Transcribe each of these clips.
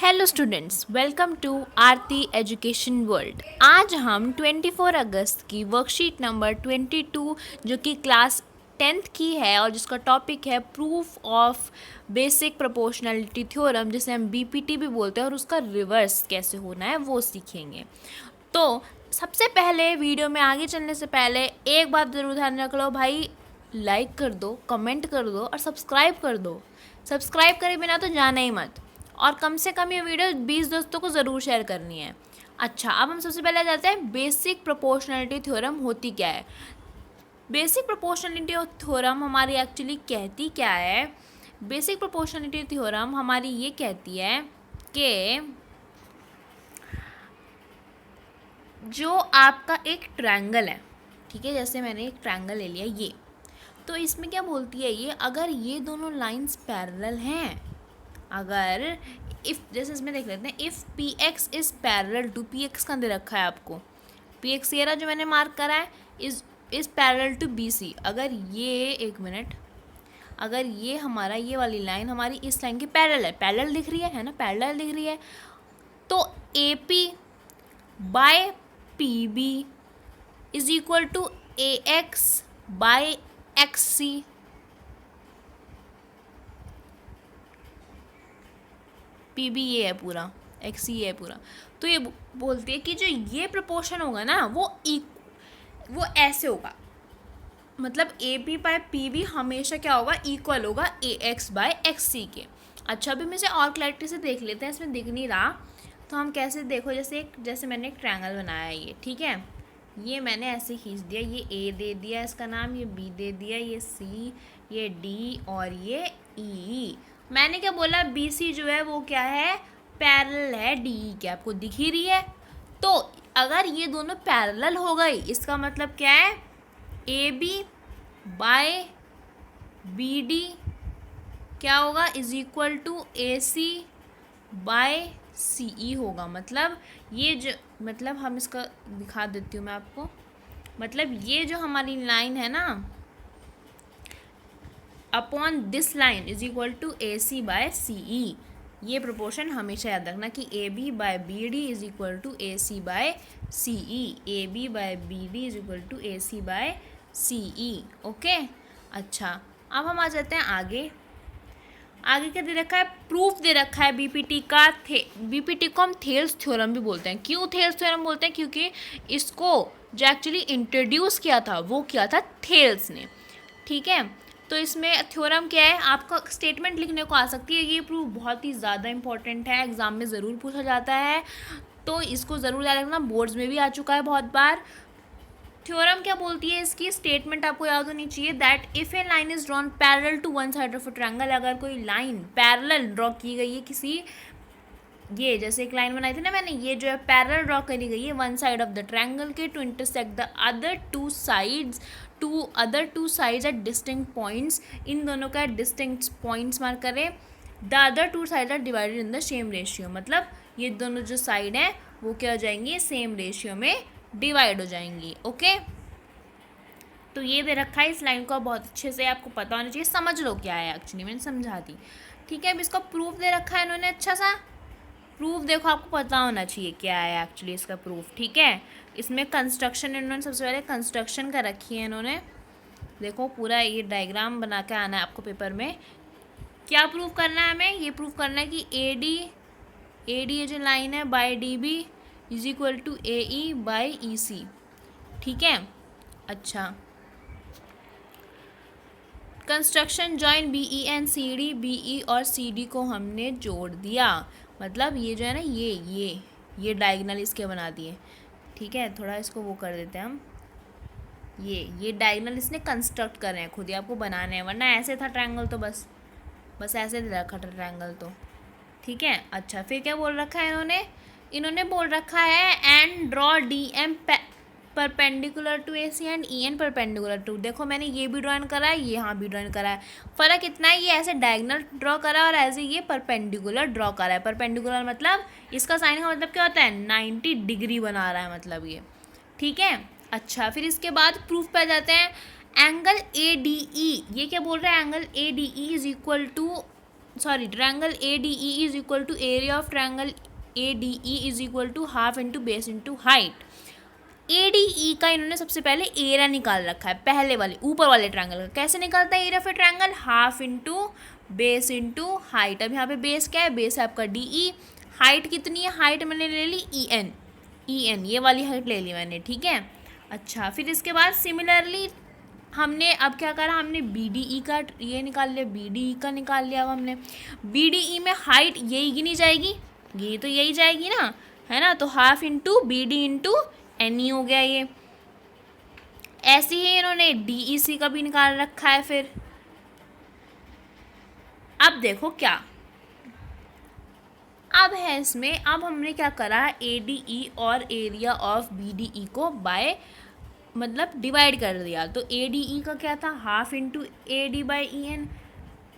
Hello students, welcome to Aarti education world. आज हम 24 अगस्त की वर्कशीट नंबर 22 जो कि क्लास 10th की है और जिसका टॉपिक है proof of basic proportionality theorem, जिसे हम बीपीटी भी बोलते हैं, और उसका रिवर्स कैसे होना है वो सीखेंगे। तो सबसे पहले वीडियो में आगे चलने से पहले एक बात ज़रूर ध्यान रख लो भाई, लाइक कर दो, कमेंट कर दो और सब्सक्राइब कर दो। सब्सक्राइब करे बिना तो जाना ही मत, और कम से कम ये वीडियो 20 दोस्तों को ज़रूर शेयर करनी है। अच्छा, अब हम सबसे पहले जाते हैं बेसिक प्रोपोर्शनलिटी थ्योरम होती क्या है। बेसिक प्रोपोर्शनलिटी थ्योरम हमारी एक्चुअली कहती क्या है। बेसिक प्रोपोर्शनलिटी थ्योरम हमारी ये कहती है कि जो आपका एक ट्रायंगल है, ठीक है, जैसे मैंने एक ट्रायंगल ले लिया ये, तो इसमें क्या बोलती है ये, अगर ये दोनों लाइंस पैरेलल हैं, अगर इफ़, जैसे इसमें देख लेते हैं, if P X is parallel to, P X का दे रखा है आपको, पी एक्स ये रहा जो मैंने मार्क करा है, is parallel to B C. अगर ये, एक मिनट, अगर ये हमारा, ये वाली लाइन हमारी इस लाइन की पैरेलल है, पैरेलल दिख रही है ना, पैरेलल दिख रही है, तो A P by P B is equal to A X by X C. P B ये है पूरा, एक्स ये है पूरा। तो ये बोलती है कि जो ये प्रपोर्शन होगा ना वो ऐसे होगा, मतलब A P by P B हमेशा क्या होगा, इक्वल होगा A X by X C के। अच्छा, अभी हम इसे और क्लैरिटी से देख लेते हैं, इसमें दिख नहीं रहा तो हम कैसे, देखो जैसे मैंने एक ट्रायंगल बनाया है ये, ठीक है, ये मैंने ऐसे खींच दिया, ये ए दे दिया इसका नाम, ये बी दे दिया, ये सी, ये डी और ये ई। मैंने क्या बोला, बी सी जो है वो क्या है, पैरेलल है डी ई के, आपको दिख ही रही है। तो अगर ये दोनों पैरेलल हो गई, इसका मतलब क्या है, A B by B D क्या होगा, is equal to A C by C E होगा। मतलब ये जो, मतलब हम इसका दिखा देती हूँ मैं आपको, मतलब ये जो हमारी लाइन है ना, upon this line is equal to A C by C E. ये प्रोपोर्शन हमेशा याद रखना कि A B by B D is equal to A C by C E, A B by B D is equal to A C by C E. Okay, अच्छा, अब हम आ जाते हैं आगे। आगे क्या दे रखा है, प्रूफ दे रखा है बीपीटी का। बीपीटी को हम थेल्स थ्योरम भी बोलते हैं। क्यों थेल्स थ्योरम बोलते हैं, क्योंकि इसको जो एक्चुअली इंट्रोड्यूस किया था वो किया था थेल्स ने, ठीक है। तो इसमें थ्योरम क्या है, आपका स्टेटमेंट लिखने को आ सकती है। ये प्रूफ बहुत ही ज़्यादा इंपॉर्टेंट है, एग्जाम में ज़रूर पूछा जाता है, तो इसको ज़रूर याद रखना, बोर्ड्स में भी आ चुका है बहुत बार। थ्योरम क्या बोलती है, इसकी स्टेटमेंट आपको याद होनी चाहिए, that if a line is drawn parallel to one side of a triangle, अगर कोई लाइन पैरेलल ड्रॉ की गई है किसी, ये जैसे एक लाइन बनाई थी ना मैंने, ये जो है पैरेलल ड्रॉ करी गई है one side of the triangle के, to intersect the other two sides at distinct points, इन दोनों का डिस्टिंक्ट पॉइंट्स मार्क करें, the other two side are divided in the same ratio, मतलब ये दोनों जो साइड हैं वो क्या हो जाएंगी, सेम रेशियो में डिवाइड हो जाएंगी। ओके, तो ये दे रखा है, इस लाइन को बहुत अच्छे से आपको पता होना चाहिए, समझ लो क्या है, एक्चुअली मैंने समझा दी, ठीक है। अब इसका प्रूफ दे रखा है इन्होंने, अच्छा सा प्रूफ देखो, आपको पता होना चाहिए क्या है एक्चुअली इसका प्रूफ, ठीक है। इसमें कंस्ट्रक्शन, इन्होंने सबसे पहले कंस्ट्रक्शन का रखी है इन्होंने, देखो पूरा ये डायग्राम बना के आना है आपको पेपर में। क्या प्रूफ करना है हमें, ये प्रूफ करना है कि ए डी ये जो लाइन है by D B is equal to A E by E C, ठीक है। अच्छा, construction join B E and C D, B E और सी डी को हमने जोड़ दिया, मतलब ये जो है ना, ये डायगनल इसके बना दिए, ठीक है। थोड़ा इसको वो कर देते हैं हम, ये डायगनल इसने कंस्ट्रक्ट कर रहे हैं, खुद ही आपको बनाने हैं, वरना ऐसे था ट्रायंगल तो बस ऐसे दे रखा था ट्रायंगल तो, ठीक है। अच्छा, फिर क्या बोल रखा है इन्होंने बोल रखा है and draw D M perpendicular to A C and E N perpendicular to. देखो मैंने ये भी ड्राइंग करा है, ये यहाँ भी ड्राइंग करा है, फ़र्क इतना है, ये ऐसे डायगनल ड्रॉ करा है और ऐसे ये परपेंडिकुलर ड्रॉ करा है। परपेंडिकुलर मतलब इसका साइन का मतलब क्या होता है, 90 डिग्री बना रहा है, मतलब ये, ठीक है। अच्छा, फिर इसके बाद प्रूफ पे आ जाते हैं, एंगल ए डी ई, ये क्या बोल रहा है, angle A D E is equal to sorry triangle ADE is equal to area of triangle ADE is equal to half into base into height. ADE का इन्होंने सबसे पहले एरिया निकाल रखा है, पहले वाले ऊपर वाले ट्रायंगल का। कैसे निकलता है area of triangle? Half into base into height. अब यहाँ पे बेस क्या है? बेस है आपका DE। हाइट कितनी है? हाइट मैंने ले ली EN, ये वाली हाइट ले ली मैंने, ठीक है। अच्छा, फिर इसके बाद सिमिलरली हमने अब क्या करा, हमने BDE का ये निकाल लिया, BDE का निकाल लिया। अब हमने BDE में हाइट यही गिनी जाएगी, ये तो यही जाएगी ना, है ना। तो half into BD into NE हो गया ये। ऐसे ही इन्होंने DEC का भी निकाल रखा है। फिर अब देखो क्या अब है इसमें, अब हमने क्या करा, ADE और एरिया ऑफ BDE को बाय मतलब डिवाइड कर दिया। तो ADE का क्या था? Half into AD by EN।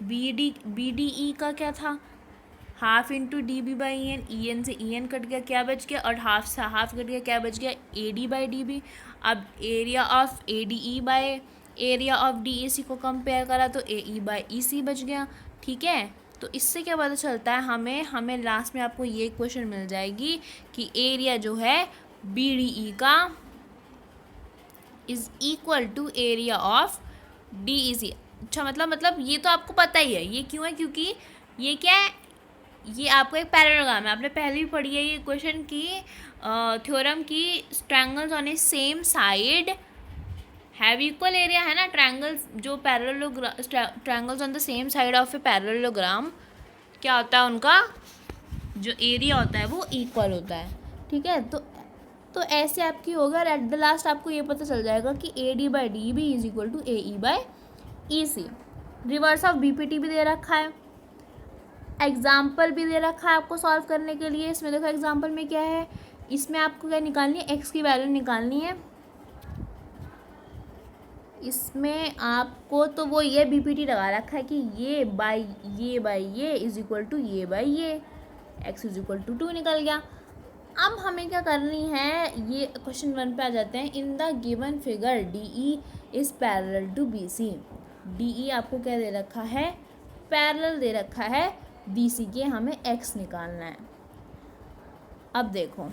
BDE का क्या था? Half into DB by EN। EN से EN कट गया, क्या बच गया? और हाफ से हाफ कट गया, क्या बच गया? AD by DB। अब area of ADE by area of DEC को कंपेयर करा तो AE बाई EC बच गया, ठीक है। तो इससे क्या पता चलता है हमें लास्ट में आपको ये क्वेश्चन मिल जाएगी कि एरिया जो है BDE का is equal to area of DEC। अच्छा, मतलब ये तो आपको पता ही है। ये क्यों है? क्योंकि ये क्या है, ये आपको एक पैरेललोग्राम है, आपने पहले भी पढ़ी है ये क्वेश्चन की थ्योरम की। Triangles on A same side have equal area, है ना। ट्रायंगल्स जो triangles on the same side of a parallelogram क्या होता है, उनका जो एरिया होता है वो इक्वल होता है, ठीक है। तो ऐसे आपकी होगा और एट द लास्ट आपको ये पता चल जाएगा कि AD by DB is equal to AE by EC। Reverse of BPT भी दे रखा है, एग्जाम्पल भी दे रखा है आपको सॉल्व करने के लिए। इसमें देखो एग्जाम्पल में क्या है, इसमें आपको क्या निकालनी है? X की वैल्यू निकालनी है। इसमें आपको तो वो ये BPT लगा रखा है कि ये बाई ये इज इक्वल टू ये बाई ये, X इज इक्वल टू 2 निकल गया। अब हमें क्या करनी है, ये क्वेश्चन 1 पे आ जाते हैं। In the given figure DE is parallel to BC। DE आपको क्या दे रखा है? पैरेलल दे रखा है BC के, हमें X निकालना है। अब देखो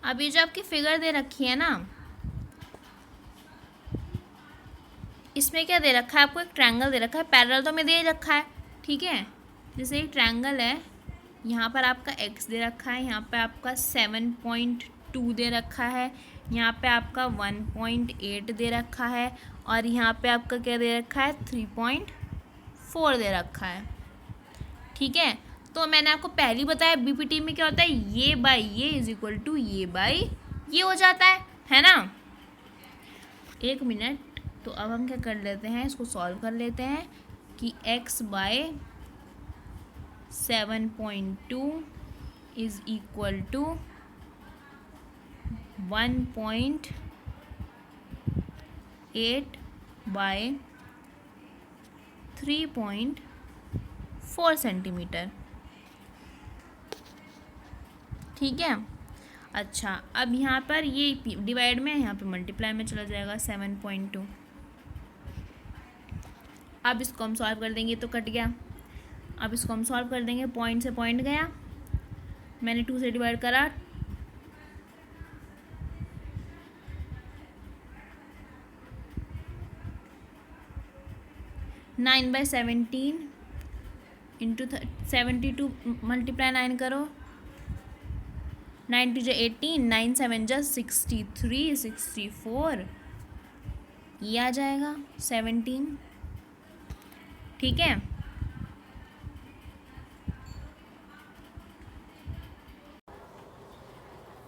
अब ये जो आपकी फिगर दे रखी है ना, इसमें क्या दे रखा है आपको? एक ट्रायंगल दे रखा है, पैरेलल तो हमें दे रखा है, ठीक है। जैसे एक ट्रायंगल है, यहाँ पर आपका X दे रखा है, यहाँ पे आपका 7.2 दे रखा है, यहाँ पे आपका 1.8 दे रखा है, और यहाँ पे आपका क्या दे रखा है? 3.4 दे रखा है, ठीक है। तो मैंने आपको पहले बताया BPT में क्या होता है, ये बाई ये इज इक्वल टू ये बाई ये हो जाता है ना। एक मिनट, तो अब हम क्या कर लेते हैं, इसको सॉल्व कर लेते हैं कि X by 7.2 is equal to 1.8 by 3.4 centimetre, ठीक है। अच्छा, अब यहाँ पर ये डिवाइड में, यहाँ पे मल्टीप्लाई में चला जाएगा 7.2। अब इसको हम सॉल्व कर देंगे तो कट गया। अब इसको हम सॉल्व कर देंगे, पॉइंट से पॉइंट गया, मैंने 2 से डिवाइड करा, 9/17 इंटू 72 मल्टीप्लाई 9 करो, 9 2 जा 18, 9 7 जा 63, 64, ये आ जाएगा 17, ठीक है।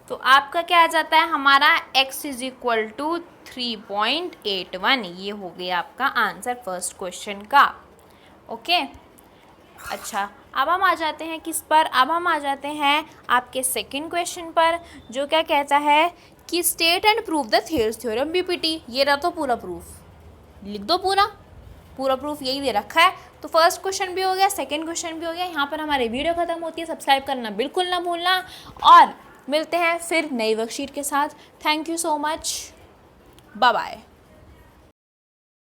तो आपका क्या आ जाता है, हमारा X इज इक्वल टू 3.81। ये हो गया आपका आंसर फर्स्ट क्वेश्चन का, ओके। अच्छा, अब हम आ जाते हैं किस पर? अब हम आ जाते हैं आपके सेकंड क्वेश्चन पर, जो क्या कहता है कि state and prove the Thales theorem BPT। ये रहा तो पूरा प्रूफ, लिख दो पूरा प्रूफ यही दे रखा है। तो फर्स्ट क्वेश्चन भी हो गया, सेकंड क्वेश्चन भी हो गया। यहाँ पर हमारी वीडियो खत्म होती है, सब्सक्राइब करना बिल्कुल ना भूलना, और मिलते हैं फिर नई वर्कशीट के साथ। Thank you so much, bye bye.